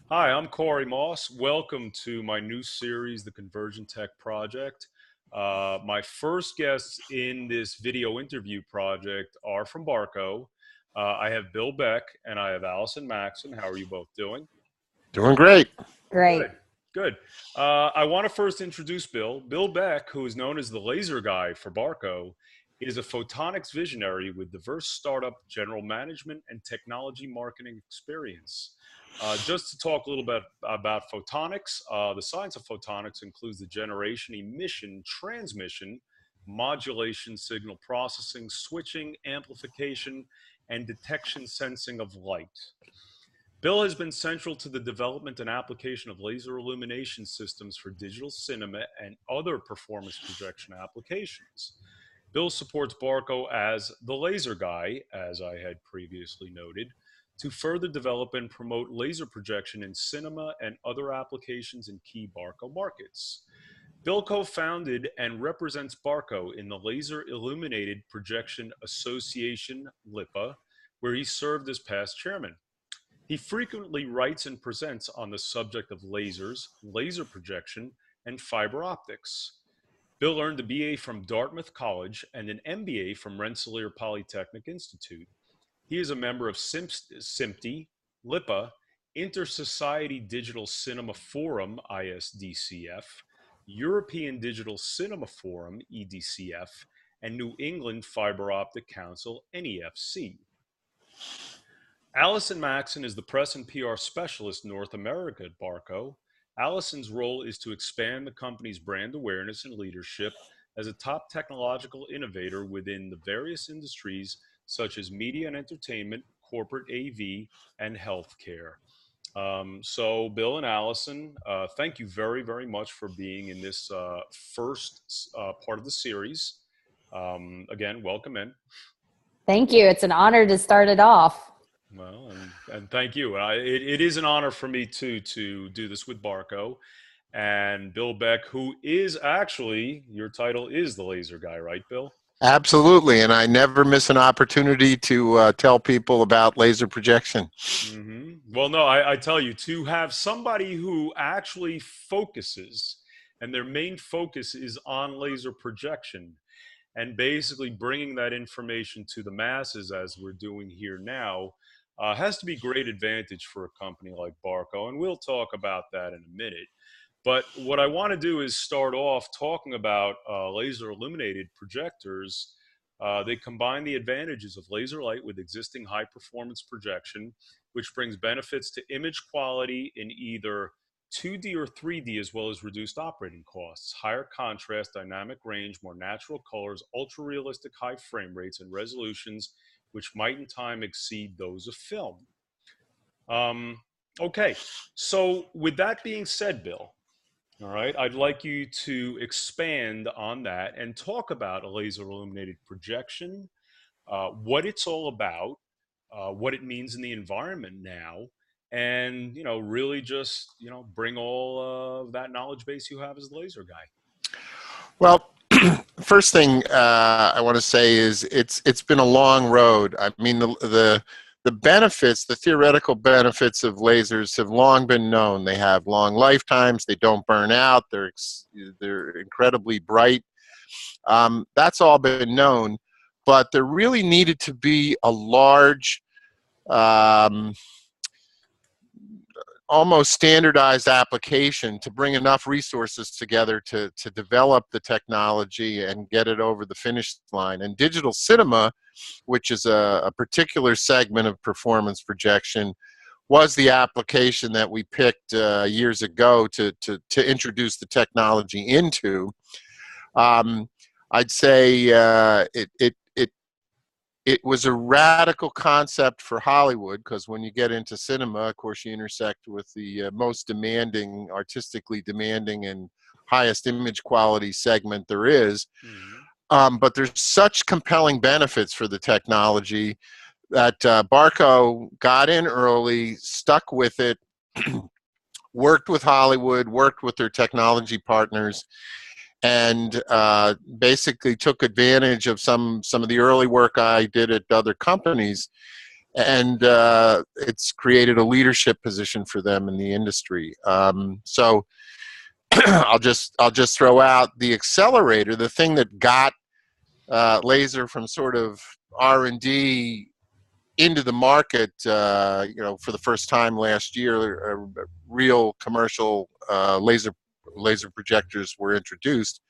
Hi, I'm Corey Moss. Welcome to my new series, The Convergent Tech Project. My first guests in this video interview project are from Barco. I have Bill Beck and I have Alison Maxson. How are you both doing? Doing great. Good, Great. good. I want to first introduce Bill. Bill Beck, who is known as the laser guy for Barco, is a photonics visionary with diverse startup general management and technology marketing experience. Just to talk a little bit about photonics, the science of photonics includes the generation, emission, transmission, modulation, signal processing, switching, amplification, and detection sensing of light. Bill has been central to the development and application of laser illumination systems for digital cinema and other performance projection applications. Bill supports Barco as the laser guy, as I had previously noted, to further develop and promote laser projection in cinema and other applications in key Barco markets. Bill co-founded and represents Barco in the Laser Illuminated Projection Association, LIPA, where he served as past chairman. He frequently writes and presents on the subject of lasers, laser projection, and fiber optics. Bill earned a BA from Dartmouth College and an MBA from Rensselaer Polytechnic Institute. He is a member of SIMPTE, LIPA, Inter-Society Digital Cinema Forum, ISDCF, European Digital Cinema Forum, EDCF, and New England Fiber Optic Council, NEFC. Alison Maxson is the press and PR specialist North America at Barco. Alison's role is to expand the company's brand awareness and leadership as a top technological innovator within the various industries such as media and entertainment, corporate AV, and healthcare. So, Bill and Alison, thank you very, very much for being in this first part of the series. Again, welcome in. Thank you. It's an honor to start it off. Well, and thank you. It is an honor for me too to do this with Barco and Bill Beck, who is actually, your title is the laser guy, right, Bill? Absolutely, and I never miss an opportunity to tell people about laser projection. Well, no, I tell you, to have somebody who actually focuses, and their main focus is on laser projection, and basically bringing that information to the masses as we're doing here now, has to be great advantage for a company like Barco, and we'll talk about that in a minute. But what I want to do is start off talking about laser illuminated projectors. They combine the advantages of laser light with existing high performance projection, which brings benefits to image quality in either 2D or 3D, as well as reduced operating costs, higher contrast, dynamic range, more natural colors, ultra realistic high frame rates and resolutions, which might in time exceed those of film. Okay, so with that being said, Bill, all right, I'd like you to expand on that and talk about a laser illuminated projection, what it's all about, what it means in the environment now, and really just bring all of that knowledge base you have as the laser guy. Well, first thing I want to say is it's been a long road. I mean, the benefits, the theoretical benefits of lasers have long been known. They have long lifetimes. They don't burn out. They're incredibly bright. That's all been known, but there really needed to be a large, almost standardized application to bring enough resources together to develop the technology and get it over the finish line. And digital cinema, which is a particular segment of performance projection, was the application that we picked years ago to introduce the technology into. I'd say it was a radical concept for Hollywood, because when you get into cinema, of course, you intersect with the most demanding, artistically demanding and highest image quality segment there is. But there's such compelling benefits for the technology that Barco got in early, stuck with it, worked with Hollywood, worked with their technology partners, and basically took advantage of some of the early work I did at other companies, and it's created a leadership position for them in the industry. So I'll just throw out the accelerator, the thing that got laser from sort of R&D into the market, for the first time last year. Real commercial laser projectors were introduced.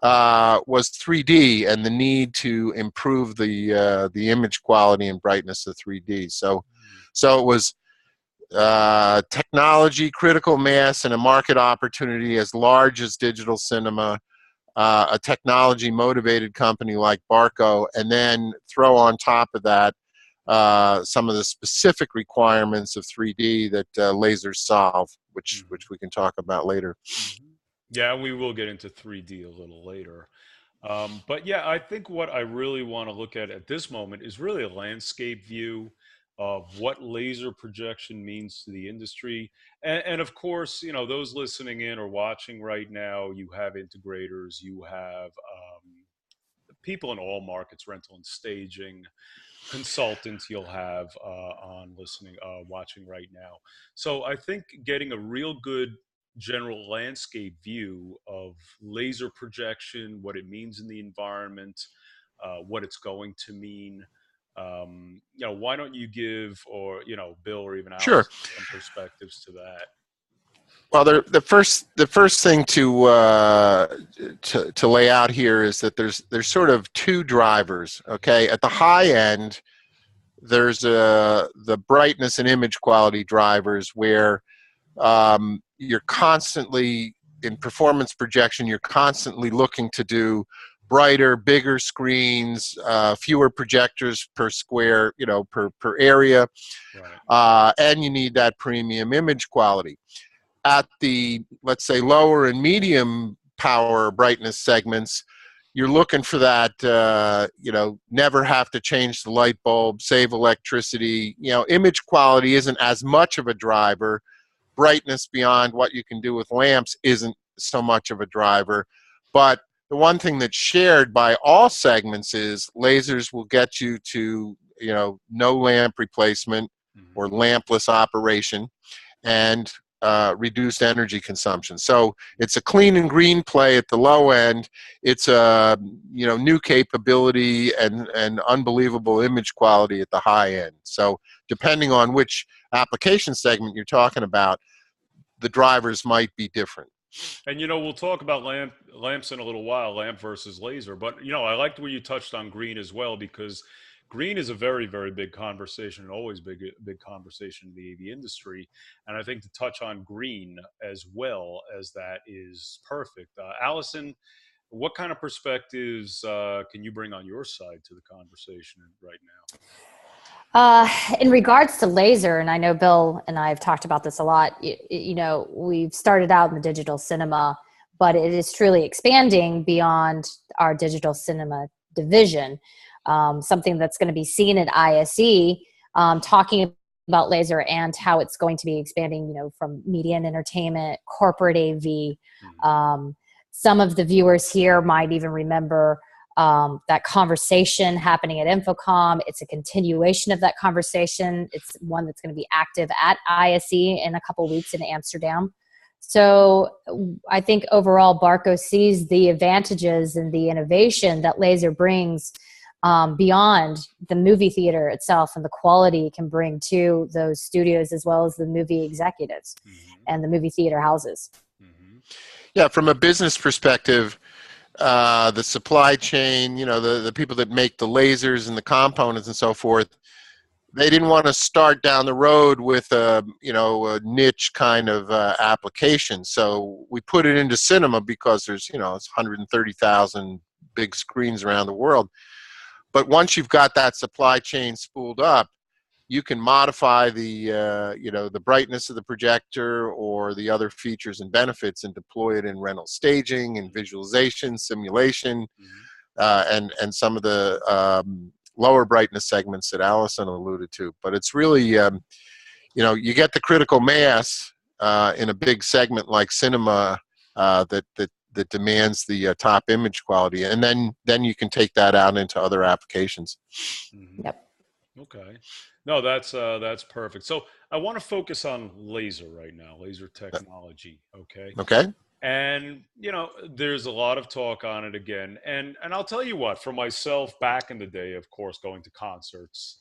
Was 3D and the need to improve the image quality and brightness of 3D. So it was technology, critical mass, and a market opportunity as large as digital cinema. A technology motivated company like Barco, and then throw on top of that some of the specific requirements of 3D that lasers solve, which we can talk about later. Yeah, we will get into 3D a little later. But yeah, I think what I really want to look at this moment is really a landscape view of what laser projection means to the industry. And of course, those listening in or watching right now, you have integrators, you have people in all markets, rental and staging, consultants you'll have on listening, watching right now. So I think getting a real good general landscape view of laser projection, what it means in the environment, what it's going to mean. Why don't you give, or Bill or even Alison, Sure, some perspectives to that? Well, the first thing to lay out here is that there's sort of two drivers. Okay, at the high end, there's the brightness and image quality drivers where you're constantly in performance projection. You're constantly looking to do brighter, bigger screens, fewer projectors per square, per area, Right. and you need that premium image quality. At the, let's say, lower and medium power brightness segments, you're looking for that, never have to change the light bulb, save electricity. Image quality isn't as much of a driver. Brightness beyond what you can do with lamps isn't so much of a driver. But the one thing that's shared by all segments is lasers will get you to, no lamp replacement or lampless operation, and reduced energy consumption. So it's a clean and green play at the low end. It's a new capability and unbelievable image quality at the high end. So depending on which application segment you're talking about, the drivers might be different. And we'll talk about lamps in a little while, lamp versus laser. But I liked where you touched on green as well, because green is a very, very big conversation, and always big conversation in the AV industry. And I think to touch on green as well as that is perfect. Alison, what kind of perspectives can you bring on your side to the conversation right now? In regards to laser, and I know Bill and I have talked about this a lot, we've started out in the digital cinema, but it is truly expanding beyond our digital cinema division. Something that's going to be seen at ISE, talking about laser and how it's going to be expanding, from media and entertainment, corporate AV. Some of the viewers here might even remember that conversation happening at InfoComm. It's a continuation of that conversation. It's one that's going to be active at ISE in a couple weeks in Amsterdam. So I think overall Barco sees the advantages and the innovation that laser brings beyond the movie theater itself, and the quality it can bring to those studios as well as the movie executives and the movie theater houses. Yeah, from a business perspective, the supply chain, the people that make the lasers and the components and so forth, they didn't want to start down the road with a niche kind of application. So we put it into cinema because there's, it's 130,000 big screens around the world. But once you've got that supply chain spooled up, you can modify the the brightness of the projector or the other features and benefits and deploy it in rental staging and visualization, simulation, and some of the lower brightness segments that Alison alluded to. But it's really, you get the critical mass in a big segment like cinema that demands the top image quality, and then you can take that out into other applications. Yep. Okay. No, that's perfect. So I want to focus on laser right now, laser technology. Okay. Okay. And there's a lot of talk on it again. And I'll tell you what, for myself, back in the day, of course, going to concerts,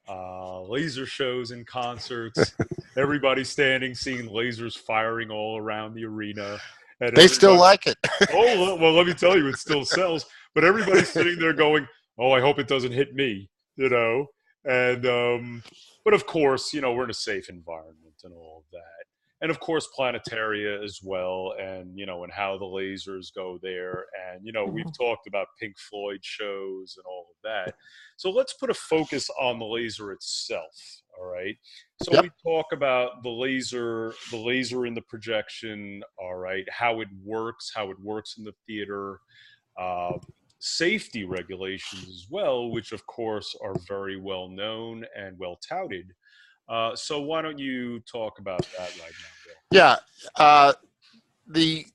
laser shows and concerts, everybody standing, seeing lasers firing all around the arena, and They still everybody. like it. Oh well, let me tell you, it still sells. But everybody's sitting there going, "Oh, I hope it doesn't hit me," you know. And but of course, we're in a safe environment and all of that. And of course, planetaria as well, and and how the lasers go there. And we've Mhm. talked about Pink Floyd shows and all of that. So let's put a focus on the laser itself. All right. So Yep. we talk about the laser in the projection. All right, how it works in the theater, uh, safety regulations as well, which of course are very well known and well touted. So why don't you talk about that right now, Bill? Yeah. Uh, the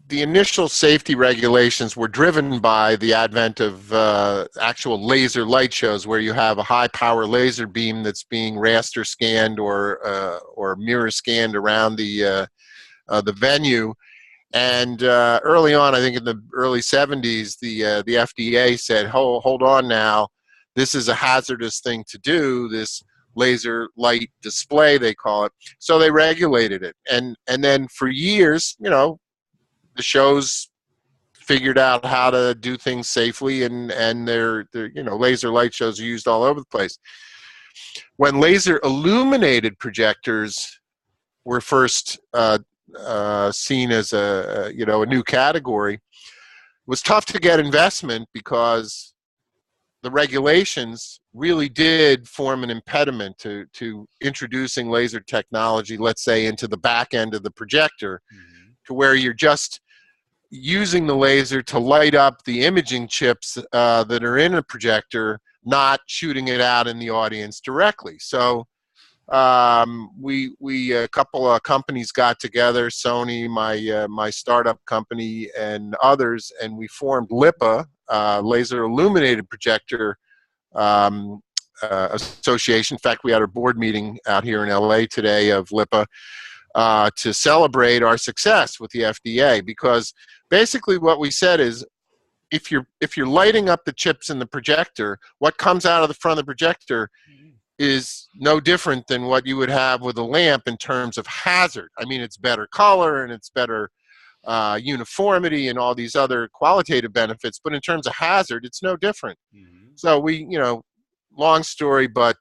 the initial safety regulations were driven by the advent of actual laser light shows, where you have a high power laser beam that's being raster scanned or mirror scanned around the venue. And early on, I think in the early 70s, the FDA said, hold on now, this is a hazardous thing to do, this laser light display, they call it. So they regulated it. And then for years, the shows figured out how to do things safely, and they're laser light shows are used all over the place. When laser illuminated projectors were first seen as a new category, it was tough to get investment because the regulations really did form an impediment to introducing laser technology, let's say, into the back end of the projector, to where you're just using the laser to light up the imaging chips that are in a projector, not shooting it out in the audience directly. So we a couple of companies got together, Sony, my startup company, and others, and we formed LIPA, Laser Illuminated Projector Association. In fact, we had a board meeting out here in LA today of LIPA to celebrate our success with the FDA, because basically what we said is, if you're lighting up the chips in the projector, what comes out of the front of the projector is no different than what you would have with a lamp in terms of hazard. I mean, it's better color and it's better uniformity and all these other qualitative benefits, but in terms of hazard, it's no different. So we, long story, but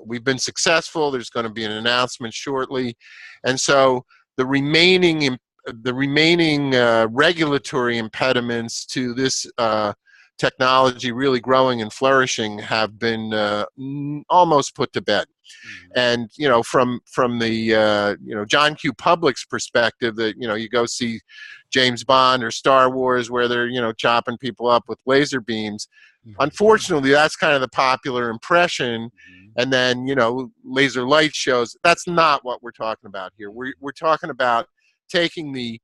we've been successful. There's going to be an announcement shortly, and so the remaining regulatory impediments to this technology really growing and flourishing have been almost put to bed. And from the John Q. Public's perspective, that you go see James Bond or Star Wars, where they're chopping people up with laser beams. Unfortunately, that's kind of the popular impression. And then laser light shows. That's not what we're talking about here. We're talking about taking the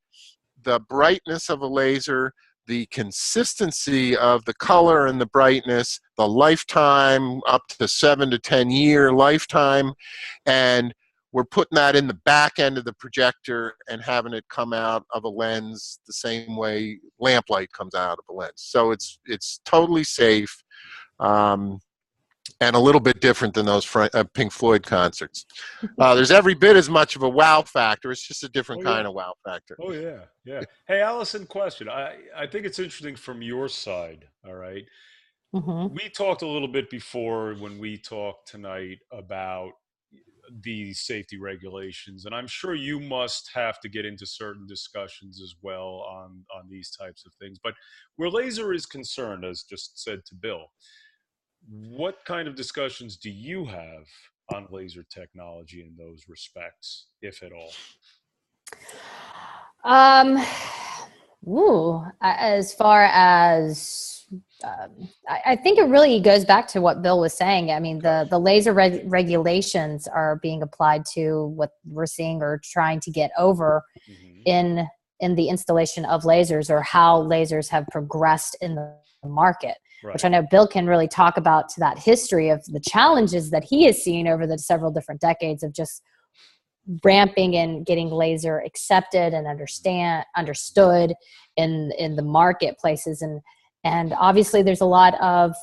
brightness of a laser, the consistency of the color and the brightness, the lifetime, up to 7 to 10 year lifetime, and we're putting that in the back end of the projector and having it come out of a lens the same way lamplight comes out of a lens. So it's totally safe, and a little bit different than those Pink Floyd concerts. There's every bit as much of a wow factor. It's just a different kind of wow factor. Oh yeah, yeah. Hey, Alison, question. I think it's interesting from your side. All right. We talked a little bit before when we talked tonight about the safety regulations, and I'm sure you must have to get into certain discussions as well on these types of things. But where laser is concerned, as just said to Bill, what kind of discussions do you have on laser technology in those respects, if at all? As far as I think it really goes back to what Bill was saying. I mean, the laser regulations are being applied to what we're seeing or trying to get over in the installation of lasers, or how lasers have progressed in the market. which I know Bill can really talk about, to that history of the challenges that he has seen over the several different decades of just ramping and getting laser accepted and understood in the marketplaces. And obviously there's a lot of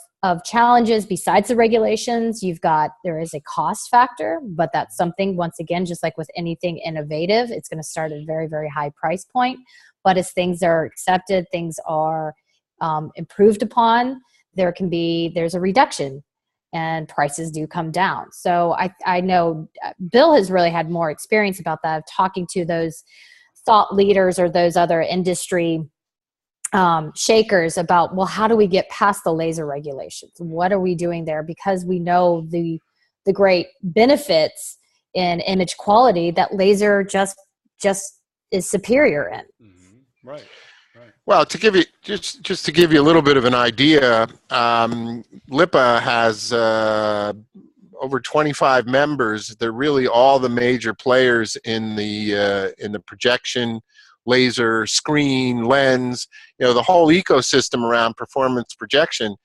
challenges besides the regulations. There is a cost factor, but that's something, once again, just like with anything innovative, it's going to start at a very, very high price point. But as things are accepted, things are improved upon, there's a reduction and prices do come down. So I know Bill has really had more experience about that, of talking to those thought leaders or those other industry shakers about, well, how do we get past the laser regulations? What are we doing there? Because we know the great benefits in image quality that laser just is superior in. Mm-hmm. Right. Well, to give you just to give you a little bit of an idea, LIPA has over 25 members. They're really all the major players in the projection, laser, screen, lens, the whole ecosystem around performance projection.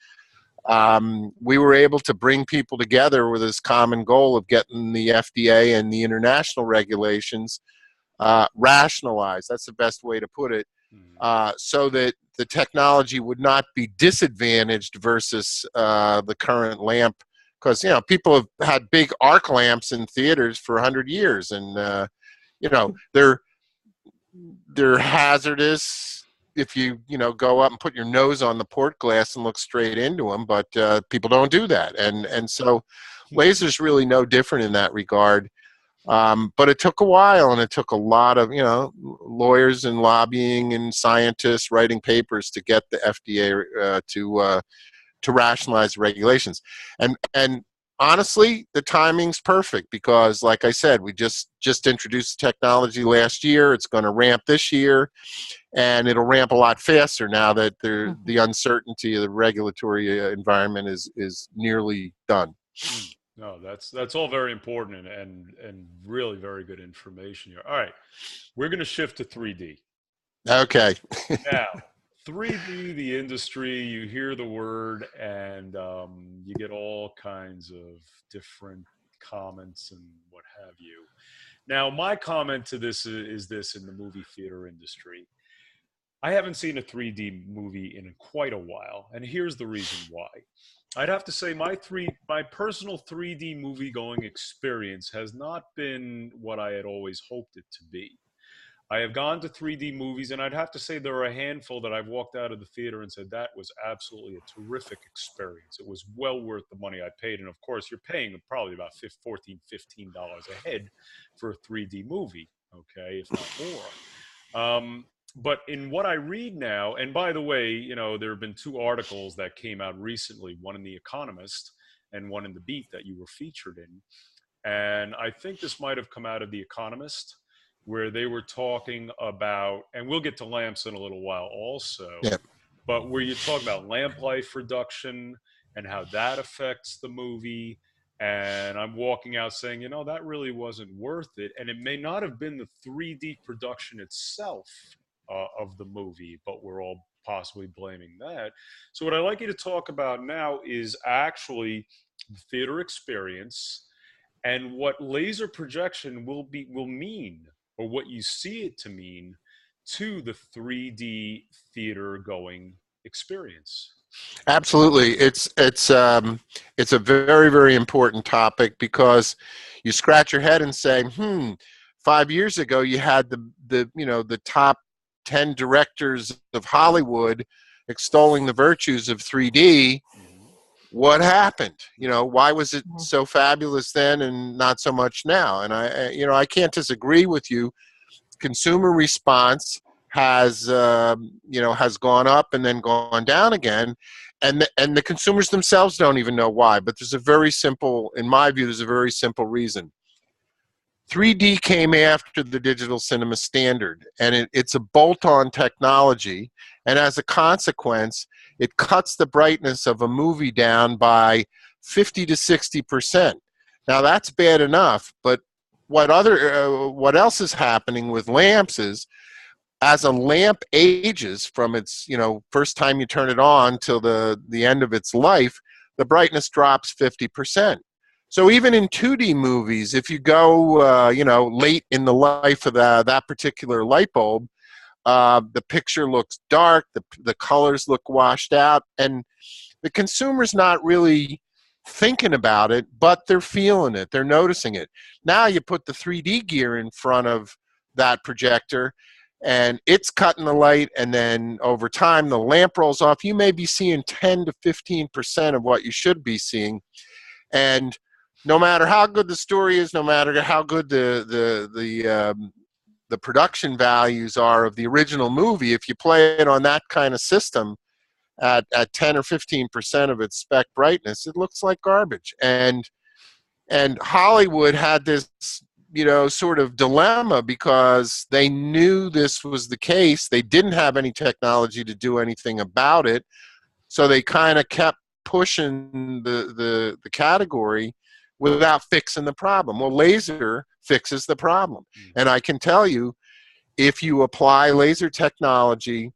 We were able to bring people together with this common goal of getting the FDA and the international regulations rationalized. That's the best way to put it. So that the technology would not be disadvantaged versus the current lamp, because people have had big arc lamps in theaters for 100 years, and they're hazardous if you go up and put your nose on the port glass and look straight into them, but people don't do that, and so laser's really no different in that regard. But it took a while, and it took a lot of lawyers and lobbying and scientists writing papers to get the FDA to rationalize regulations. And honestly, the timing's perfect, because, like I said, we just introduced the technology last year. It's going to ramp this year, and it'll ramp a lot faster now that the uncertainty of the regulatory environment is nearly done. No, that's all very important and really very good information here. All right, we're going to shift to 3D. Okay. Now, 3D, the industry, you hear the word, and you get all kinds of different comments and what have you. Now, my comment to this is this: in the movie theater industry, I haven't seen a 3D movie in quite a while, and here's the reason why. I'd have to say my personal 3D movie going experience has not been what I had always hoped it to be. I have gone to 3D movies, and I'd have to say there are a handful that I've walked out of the theater and said that was absolutely a terrific experience. It was well worth the money I paid, and of course you're paying probably about $14, $15 a head for a 3D movie, okay, if not more. But in what I read now, and by the way, there have been two articles that came out recently, one in The Economist and one in The Beat that you were featured in. And I think this might have come out of The Economist, where they were talking about, and we'll get to lamps in a little while also, but where you talk about lamp life reduction and how that affects the movie. And I'm walking out saying, that really wasn't worth it. And it may not have been the 3D production itself of the movie, but we're all possibly blaming that. So what I'd like you to talk about now is actually the theater experience and what laser projection will mean, or what you see it to mean, to the 3D theater going experience. Absolutely. It's a very, very important topic, because you scratch your head and say, 5 years ago you had the top 10 directors of Hollywood extolling the virtues of 3D. What happened? Why was it so fabulous then and not so much now? And I can't disagree with you. Consumer response has gone up and then gone down again, and the consumers themselves don't even know why. But there's a very simple, in my view, there's a very simple reason. 3D came after the digital cinema standard, and it's a bolt-on technology, and as a consequence, it cuts the brightness of a movie down by 50 to 60%. Now that's bad enough, but what else is happening with lamps is as a lamp ages from its, first time you turn it on till the end of its life, the brightness drops 50%. So even in 2D movies, if you go, late in the life of that particular light bulb, the picture looks dark, the colors look washed out, and the consumer's not really thinking about it, but they're feeling it, they're noticing it. Now you put the 3D gear in front of that projector, and it's cutting the light, and then over time the lamp rolls off. You may be seeing 10 to 15% of what you should be seeing, and no matter how good the story is, no matter how good the production values are of the original movie, if you play it on that kind of system at 10 or 15% of its spec brightness, it looks like garbage. And Hollywood had this, sort of dilemma, because they knew this was the case. They didn't have any technology to do anything about it, so they kind of kept pushing the category without fixing the problem. Well, laser fixes the problem. And I can tell you, if you apply laser technology,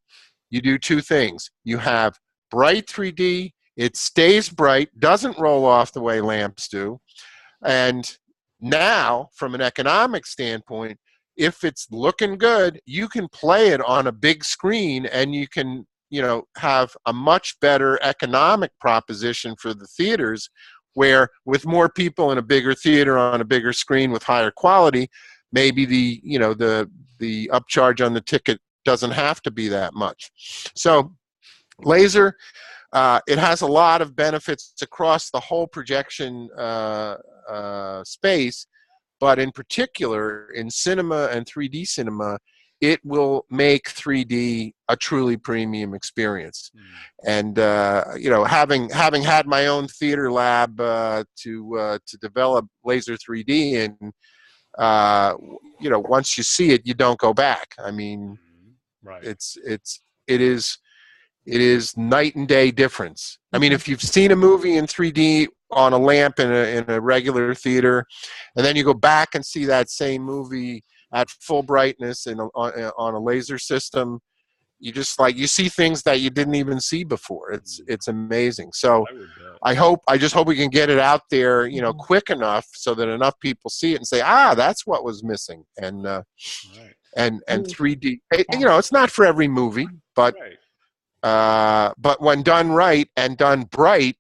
you do two things. You have bright 3D, it stays bright, doesn't roll off the way lamps do. And now, from an economic standpoint, if it's looking good, you can play it on a big screen, and you can, have a much better economic proposition for the theaters, where with more people in a bigger theater on a bigger screen with higher quality, maybe the upcharge on the ticket doesn't have to be that much. So laser, it has a lot of benefits across the whole projection space, but in particular in cinema and 3D cinema, it will make 3D a truly premium experience. And having had my own theater lab to develop laser 3D, and once you see it, you don't go back. I mean, right. It is night and day difference. I mean, if you've seen a movie in 3D on a lamp in a regular theater, and then you go back and see that same movie at full brightness and on a laser system, you see things that you didn't even see before. It's amazing. So I just hope we can get it out there, quick enough so that enough people see it and say, that's what was missing. And and 3D, it's not for every movie, but when done right and done bright,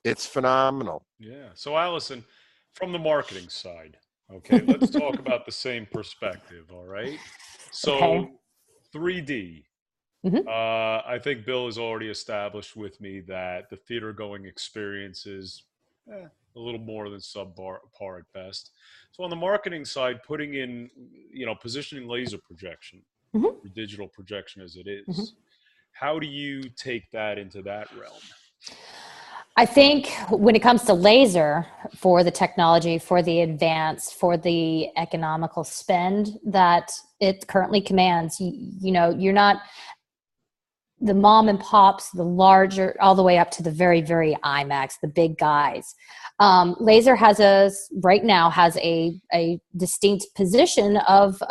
it's phenomenal. Yeah. So Alison, from the marketing side, okay, let's talk about the same perspective. All right. So 3D. I think Bill has already established with me that the theater going experience is a little more than subpar at best. So on the marketing side, putting in, positioning laser projection, or digital projection as it is, how do you take that into that realm? I think when it comes to laser, for the technology, for the advance, for the economical spend that it currently commands, you're not the mom and pops, the larger, all the way up to the very, very IMAX, the big guys. Laser right now has a distinct position of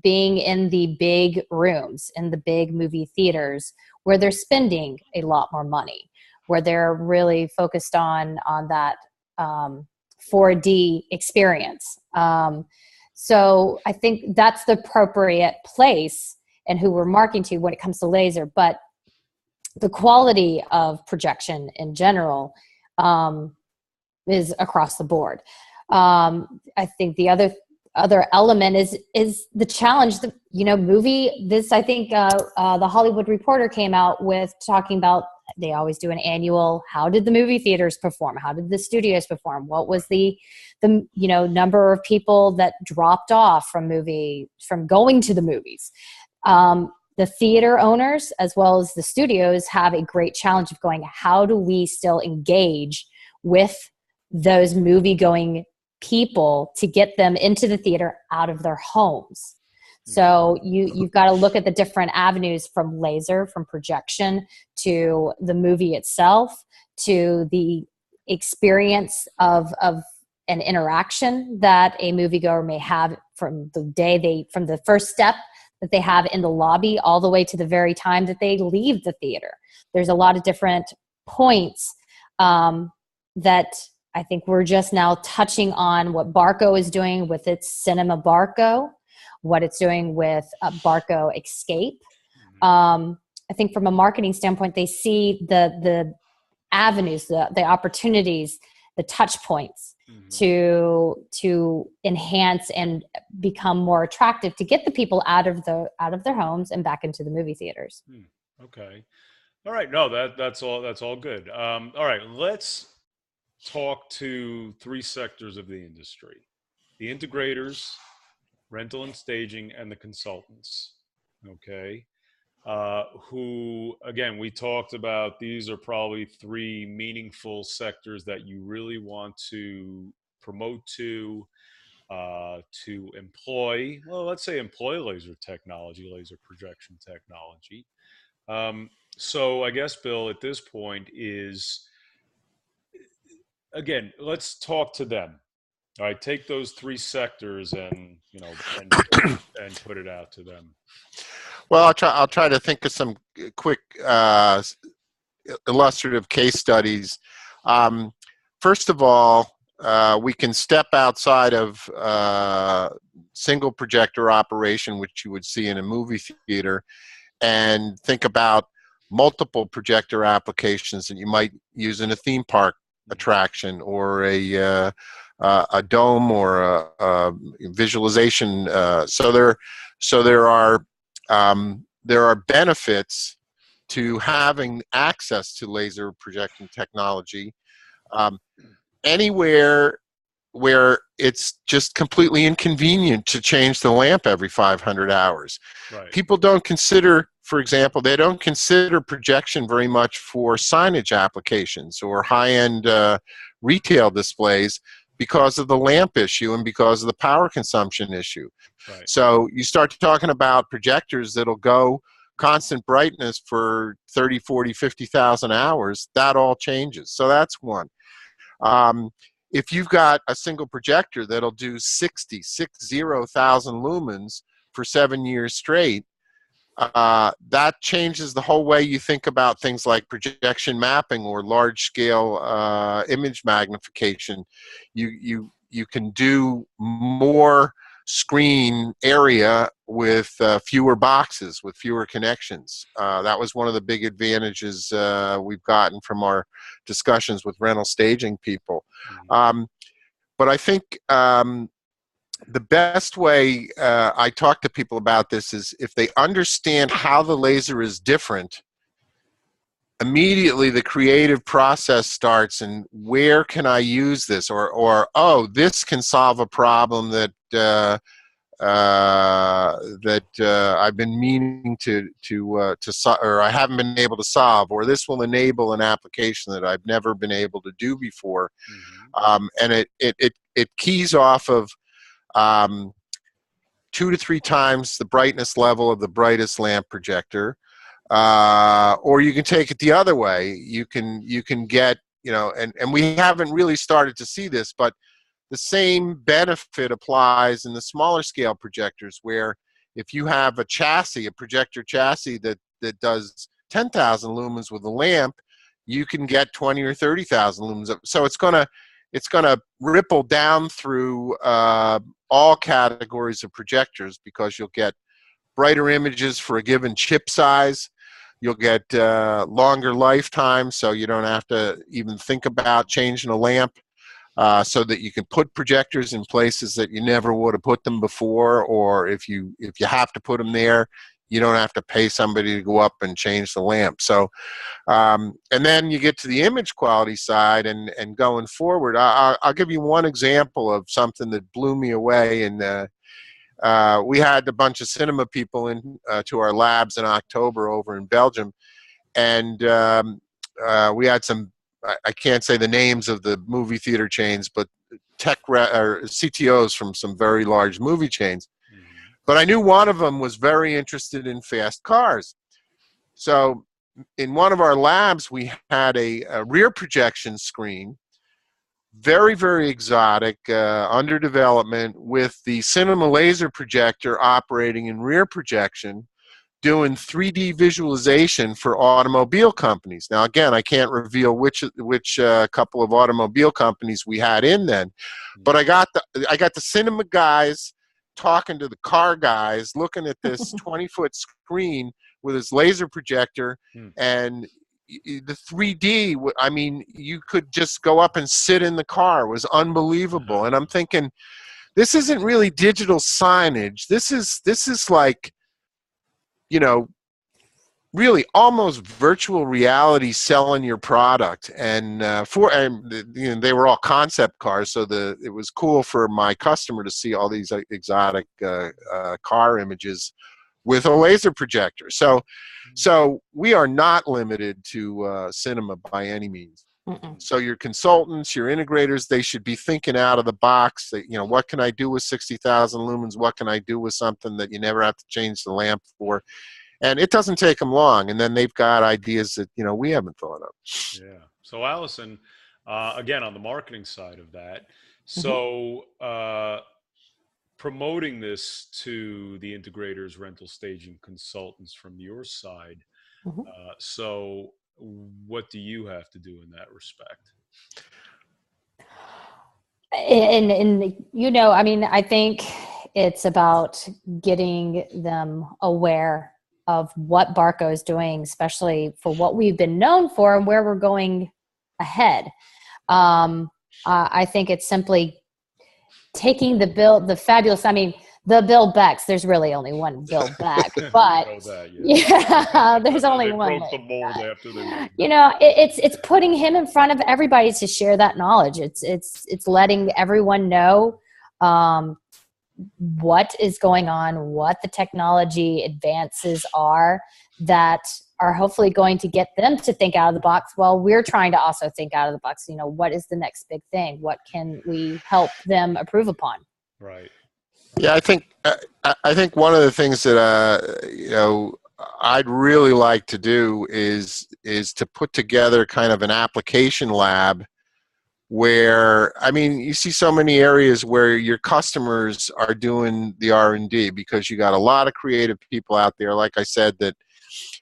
being in the big rooms, in the big movie theaters, where they're spending a lot more money, where they're really focused on that 4D experience. So I think that's the appropriate place and who we're marketing to when it comes to laser. But the quality of projection in general is across the board. I think the other element is the challenge. Movie. This, I think, the Hollywood Reporter came out with talking about. They always do an annual. How did the movie theaters perform? How did the studios perform? What was the number of people that dropped off from going to the movies? The theater owners as well as the studios have a great challenge of going, how do we still engage with those movie-going people to get them into the theater out of their homes? So you've got to look at the different avenues, from laser, from projection, to the movie itself, to the experience of an interaction that a moviegoer may have from the first step that they have in the lobby all the way to the very time that they leave the theater. There's a lot of different points that I think we're just now touching on what Barco is doing with its Cinema Barco, what it's doing with Barco Escape. I think from a marketing standpoint, they see the avenues, the opportunities, the touch points to enhance and become more attractive to get the people out of their homes and back into the movie theaters. Okay. All right. No, that's all good. All right. Let's talk to three sectors of the industry: the integrators, rental and staging, and the consultants. Okay. Who, again, we talked about, these are probably three meaningful sectors that you really want to promote to employ, well, let's say employ laser technology, laser projection technology. So I guess, Bill, at this point is, again, let's talk to them. All right, take those three sectors and, and put it out to them. Well, I'll try to think of some quick illustrative case studies. First of all, we can step outside of single projector operation, which you would see in a movie theater, and think about multiple projector applications that you might use in a theme park attraction, or a dome, or a visualization. So there are benefits to having access to laser projection technology anywhere where it's just completely inconvenient to change the lamp every 500 hours. Right. People don't consider, for example, they don't consider projection very much for signage applications or high-end retail displays because of the lamp issue and because of the power consumption issue. Right. So you start talking about projectors that'll go constant brightness for 30, 40, 50,000 hours, that all changes. So that's one. If you've got a single projector that'll do 60,000 lumens for 7 years straight, that changes the whole way you think about things like projection mapping or large-scale image magnification. You can do more screen area with fewer boxes, with fewer connections. That was one of the big advantages we've gotten from our discussions with rental staging people. But I think the best way I talk to people about this is if they understand how the laser is different, immediately the creative process starts, and where can I use this? Or oh, this can solve a problem that I've been meaning to solve, or I haven't been able to solve, or this will enable an application that I've never been able to do before. And it keys off of 2 to 3 times the brightness level of the brightest lamp projector. Or you can take it the other way. You can get, and we haven't really started to see this, but the same benefit applies in the smaller scale projectors, where if you have a chassis, a projector chassis that does 10,000 lumens with a lamp, you can get 20 or 30,000 lumens. So it's gonna ripple down through all categories of projectors, because you'll get brighter images for a given chip size. You'll get longer lifetime, so you don't have to even think about changing a lamp, so that you can put projectors in places that you never would have put them before, or if you have to put them there, you don't have to pay somebody to go up and change the lamp. So, and then you get to the image quality side, and going forward, I'll give you one example of something that blew me away. And we had a bunch of cinema people in to our labs in October over in Belgium, and we had some, I can't say the names of the movie theater chains, but or CTOs from some very large movie chains. But I knew one of them was very interested in fast cars. So in one of our labs, we had a rear projection screen very, very exotic, under development, with the cinema laser projector operating in rear projection, doing 3D visualization for automobile companies. Now, again, I can't reveal which couple of automobile companies we had in then, but I got the cinema guys talking to the car guys, looking at this 20-foot screen with his laser projector, and the 3D. I mean, you could just go up and sit in the car. It was unbelievable. And I'm thinking, this isn't really digital signage. This is like, you know, really almost virtual reality selling your product. And you know, they were all concept cars, so it was cool for my customer to see all these exotic car images with a laser projector. So we are not limited to cinema by any means. So your consultants, your integrators, they should be thinking out of the box. That, you know, what can I do with 60,000 lumens? What can I do with something that you never have to change the lamp for? And it doesn't take them long. And then they've got ideas that, you know, we haven't thought of. Yeah. So Alison, again, on the marketing side of that, so promoting this to the integrators, rental staging consultants from your side. So what do you have to do in that respect? And you know, I mean, I think it's about getting them aware of what Barco is doing, especially for what we've been known for and where we're going ahead. I think it's simply taking the fabulous, I mean, the Bill Becks, there's really only one Bill Beck, but yeah, there's only one. Broke the mold after they you know, it's putting him in front of everybody to share that knowledge. It's letting everyone know what is going on, what the technology advances are that are hopefully going to get them to think out of the box. Well, we're trying to also think out of the box. You know, what is the next big thing? What can we help them improve upon? Right. Yeah, I think one of the things that you know, I'd really like to do is to put together kind of an application lab where, I mean, you see so many areas where your customers are doing the R&D, because you got a lot of creative people out there, like I said, that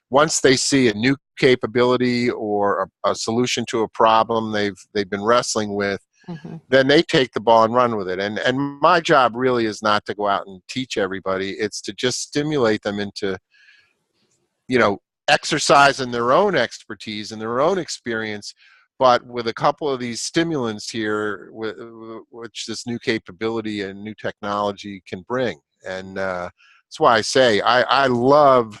once they see a new capability or a solution to a problem they've been wrestling with, then they take the ball and run with it. And my job really is not to go out and teach everybody. It's to just stimulate them into, you know, exercising their own expertise and their own experience, but with a couple of these stimulants here, which this new capability and new technology can bring. And that's why I say I love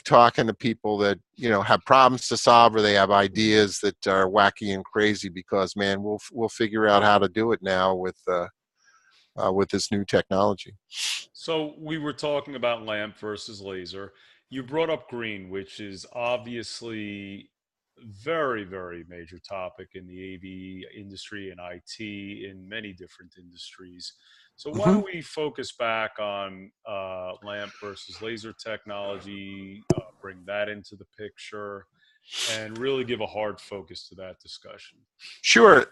talking to people that, you know, have problems to solve, or they have ideas that are wacky and crazy, because, man, we'll figure out how to do it now with this new technology. So we were talking about lamp versus laser. You brought up green, which is obviously very, very major topic in the AV industry and IT in many different industries. So why don't we focus back on lamp versus laser technology, bring that into the picture, and really give a hard focus to that discussion? Sure.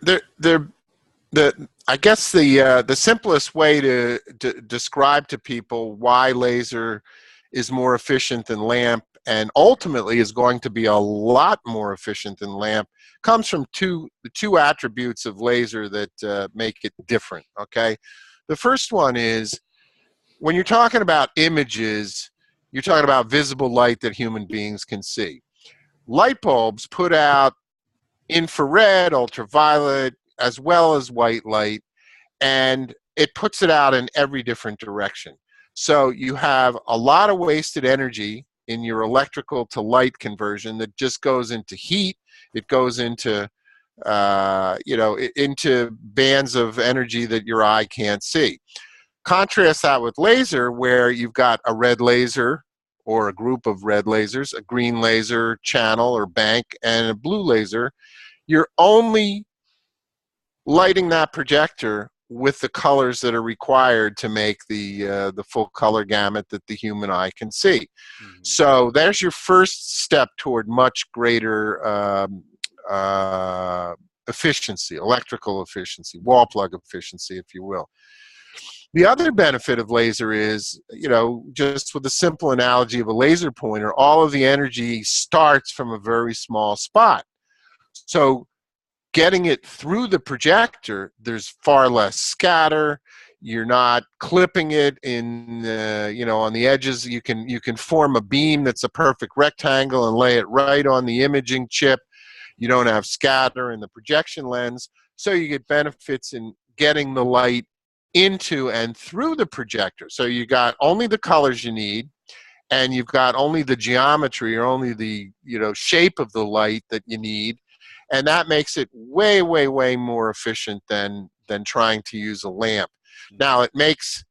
I guess the simplest way to describe to people why laser is more efficient than lamp, and ultimately is going to be a lot more efficient than lamp, comes from the two attributes of laser that make it different. Okay, the first one is, when you're talking about images, you're talking about visible light that human beings can see. Light bulbs put out infrared, ultraviolet, as well as white light, and it puts it out in every different direction. So you have a lot of wasted energy in your electrical to light conversion that just goes into heat. It goes into you know, into bands of energy that your eye can't see. Contrast that with laser, where you've got a red laser or a group of red lasers, a green laser channel or bank, and a blue laser. You're only lighting that projector with the colors that are required to make the full color gamut that the human eye can see. So there's your first step toward much greater efficiency, electrical efficiency, wall plug efficiency, if you will. The other benefit of laser is, just with the simple analogy of a laser pointer, all of the energy starts from a very small spot. So getting it through the projector, there's far less scatter. You're not clipping it in, on the edges. You can form a beam that's a perfect rectangle and lay it right on the imaging chip. You don't have scatter in the projection lens, so you get benefits in getting the light into and through the projector. So you got only the colors you need, and you've got only the geometry or only the shape of the light that you need, and that makes it way, way, way more efficient than trying to use a lamp. Now, it makes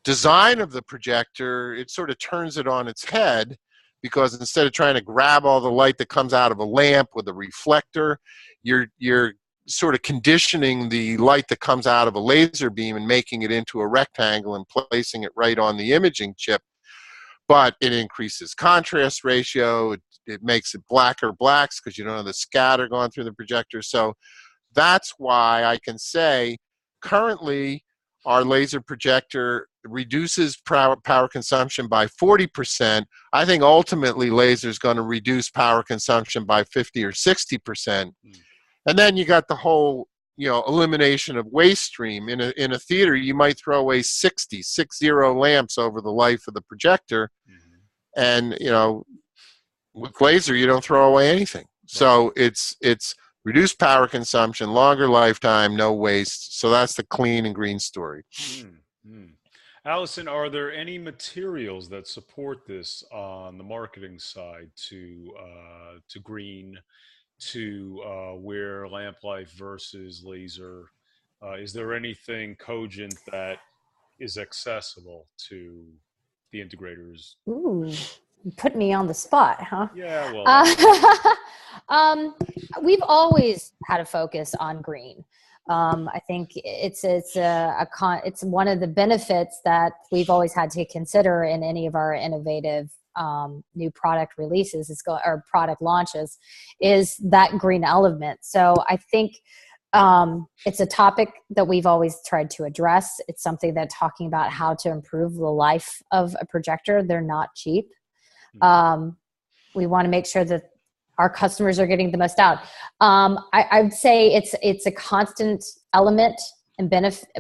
design of the projector, it sort of turns it on its head, because instead of trying to grab all the light that comes out of a lamp with a reflector, you're sort of conditioning the light that comes out of a laser beam and making it into a rectangle and placing it right on the imaging chip. But it increases contrast ratio. It makes it blacker blacks because you don't have the scatter going through the projector. So that's why I can say currently our laser projector reduces power consumption by 40%. I think ultimately laser is going to reduce power consumption by 50 or 60%. And then you got the whole, elimination of waste stream. In a theater, you might throw away 60 lamps over the life of the projector. And, with laser, you don't throw away anything. So it's reduced power consumption, longer lifetime, no waste. So that's the clean and green story. Alison, are there any materials that support this on the marketing side to green, to wear lamp life versus laser? Is there anything cogent that is accessible to the integrators? Ooh, you put me on the spot, huh? Yeah, well, we've always had a focus on green. I think it's one of the benefits that we've always had to consider in any of our innovative new product releases or product launches, is that green element. So I think it's a topic that we've always tried to address. It's something that talking about how to improve the life of a projector. They're not cheap. We want to make sure that our customers are getting the most out. I would say it's a constant element and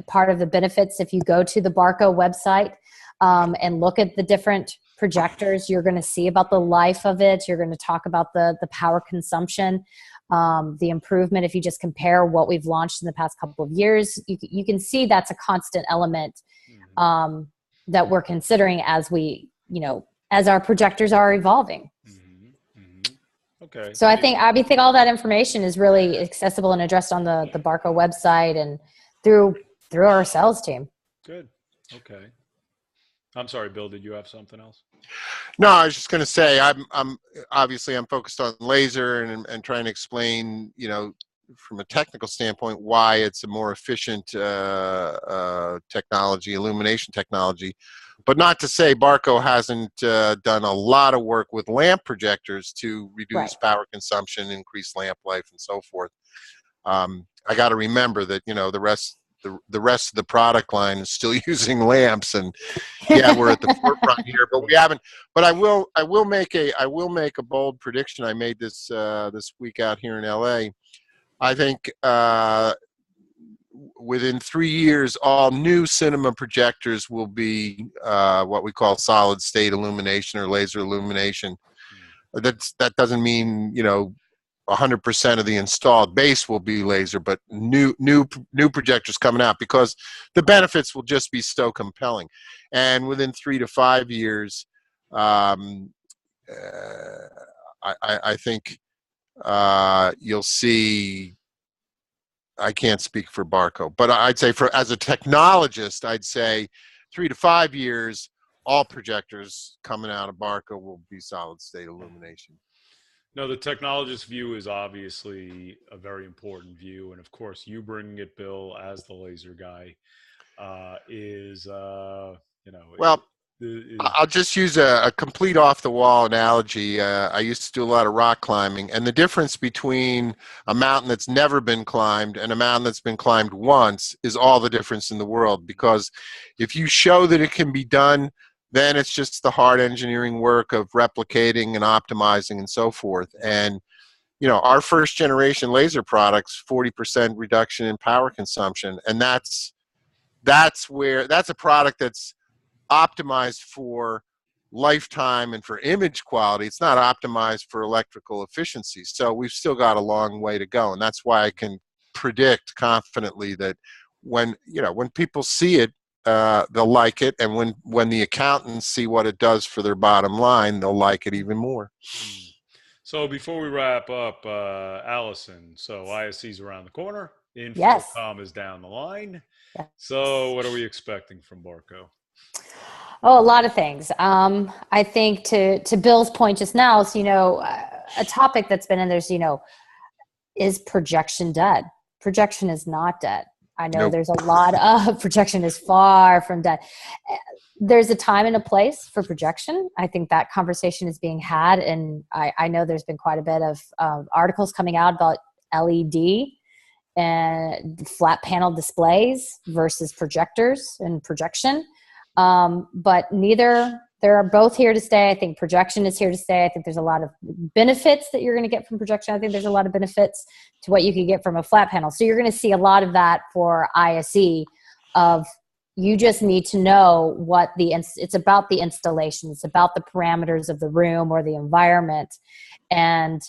part of the benefits. If you go to the Barco website and look at the different projectors, you're going to see about the life of it. You're going to talk about the power consumption, the improvement. If you just compare what we've launched in the past couple of years, you can see that's a constant element that we're considering as as our projectors are evolving. Okay. So I think all that information is really accessible and addressed on the Barco website and through our sales team. Good. Okay. I'm sorry, Bill, did you have something else? No, I was just going to say I'm obviously focused on laser and trying to explain, from a technical standpoint, why it's a more efficient technology, illumination technology. But not to say Barco hasn't done a lot of work with lamp projectors to reduce power consumption, increase lamp life, and so forth. I got to remember that the rest of the product line is still using lamps, and we're at the forefront here, but we haven't. But I will make a bold prediction. I made this this week out here in LA. I think within 3 years, all new cinema projectors will be what we call solid state illumination or laser illumination. That doesn't mean 100% of the installed base will be laser, but new projectors coming out, because the benefits will just be so compelling. And within 3 to 5 years, I think you'll see. I can't speak for Barco, but I'd say as a technologist, I'd say 3 to 5 years, all projectors coming out of Barco will be solid state illumination. No, the technologist view is obviously a very important view, and of course, you bringing it, Bill, as the laser guy, is Well, I'll just use a complete off-the-wall analogy. I used to do a lot of rock climbing, and the difference between a mountain that's never been climbed and a mountain that's been climbed once is all the difference in the world. Because if you show that it can be done, then it's just the hard engineering work of replicating and optimizing and so forth. And you know, our first generation laser products, 40% reduction in power consumption, and that's a product that's optimized for lifetime and for image quality. It's not optimized for electrical efficiency. So we've still got a long way to go. And that's why I can predict confidently that when people see it, they'll like it. And when the accountants see what it does for their bottom line, they'll like it even more. So before we wrap up, Alison, so ISC's around the corner. Yes. InfoComm is down the line. Yes. So what are we expecting from Barco? Oh, a lot of things. I think to Bill's point just now, so, a topic that's been in there's, is projection dead? Projection is not dead. I know There's a lot of projection is far from dead. There's a time and a place for projection. I think that conversation is being had. And I know there's been quite a bit of articles coming out about LED and flat panel displays versus projectors and projection. But they're both here to stay. I think projection is here to stay. I think there's a lot of benefits that you're going to get from projection. I think there's a lot of benefits to what you could get from a flat panel. So you're going to see a lot of that for ISE of you just need to know what it's about the installation. It's about the parameters of the room or the environment, and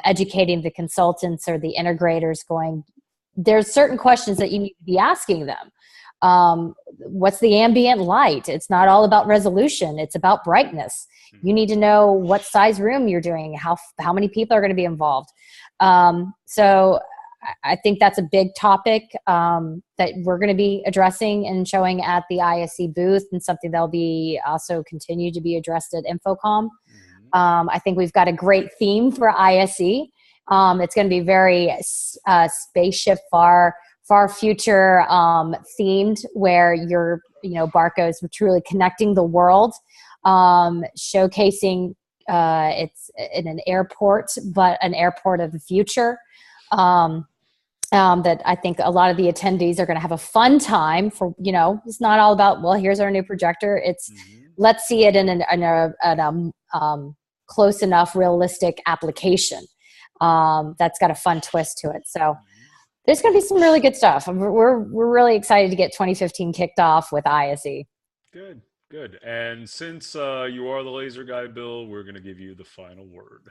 educating the consultants or the integrators there's certain questions that you need to be asking them. What's the ambient light? It's not all about resolution. It's about brightness. You need to know what size room you're doing, how many people are going to be involved. So I think that's a big topic that we're going to be addressing and showing at the ISE booth, and something that'll be also continue to be addressed at InfoComm. I think we've got a great theme for ISE. It's going to be very spaceship far future themed, where Barco is truly connecting the world, showcasing it's in an airport, but an airport of the future. That I think a lot of the attendees are going to have a fun time for, it's not all about, well, here's our new projector. It's let's see it in a close enough realistic application that's got a fun twist to it. So there's going to be some really good stuff. We're really excited to get 2015 kicked off with ISE. Good. And since you are the laser guy, Bill, we're going to give you the final word.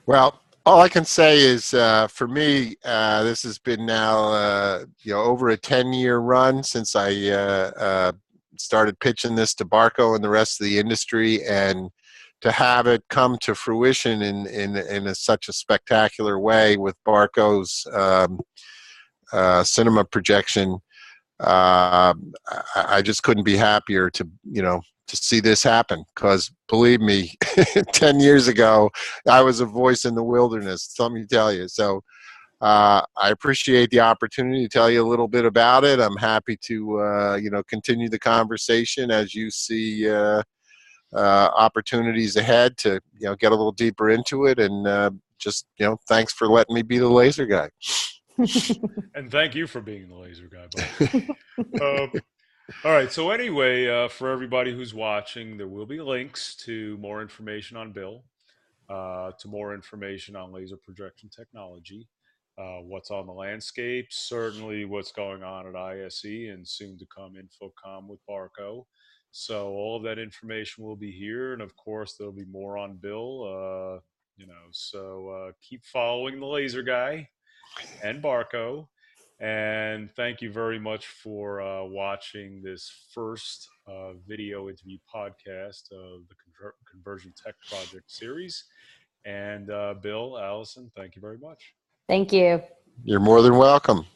Well, all I can say is, for me, this has been now, over a 10-year run since I started pitching this to Barco and the rest of the industry, and to have it come to fruition in such a spectacular way with Barco's cinema projection, I just couldn't be happier to see this happen. Because believe me, 10 years ago, I was a voice in the wilderness, let me tell you. So I appreciate the opportunity to tell you a little bit about it. I'm happy to continue the conversation as you see opportunities ahead to get a little deeper into it, and just thanks for letting me be the laser guy. And thank you for being the laser guy. All right, so anyway, for everybody who's watching, there will be links to more information on Bill, to more information on laser projection technology, what's on the landscape, certainly what's going on at ISE, and soon to come InfoComm with Barco. So all of that information will be here, and of course there'll be more on Bill. So keep following the laser guy and Barco, and thank you very much for watching this first video interview podcast of the Convergent Tech Project series. And Bill, Alison, thank you very much. Thank you. You're more than welcome.